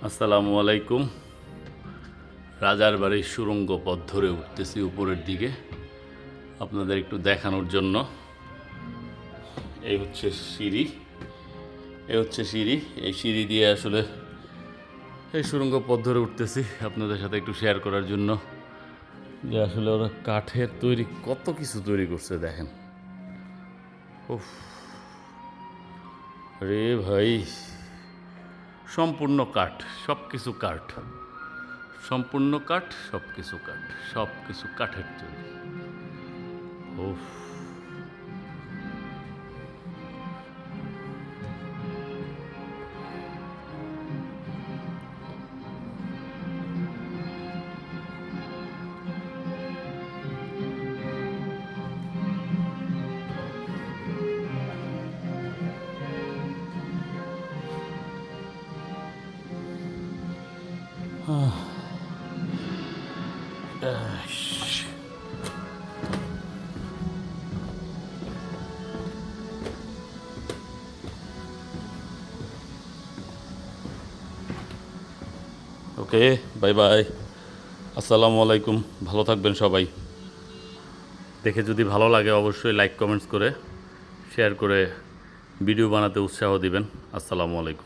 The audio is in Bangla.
আসসালামু আলাইকুম। রাজার বাড়ির সুড়ঙ্গ পথ ধরে উঠতেছি উপরের দিকে আপনাদের একটু দেখানোর জন্য। এই হচ্ছে সিঁড়ি, এই সিঁড়ি দিয়ে আসলে এই সুড়ঙ্গ পথ ধরে উঠতেছি আপনাদের সাথে একটু শেয়ার করার জন্য যে আসলে ওরা কাঠের তৈরি কত কিছু তৈরি করছে দেখেন। উফ রে ভাই, সম্পূর্ণ কাঠ, সব কিছু কাঠ, সম্পূর্ণ কাঠ, সব কিছু কাঠ, সব কিছু কাঠের তৈরি। উফ ওকে, বাই বাই, আসসালামু আলাইকুম। ভালো থাকবেন সবাই। দেখে যদি ভালো লাগে অবশ্যই লাইক কমেন্টস করে শেয়ার করে ভিডিও বানাতে উৎসাহ দিবেন। আসসালামু আলাইকুম।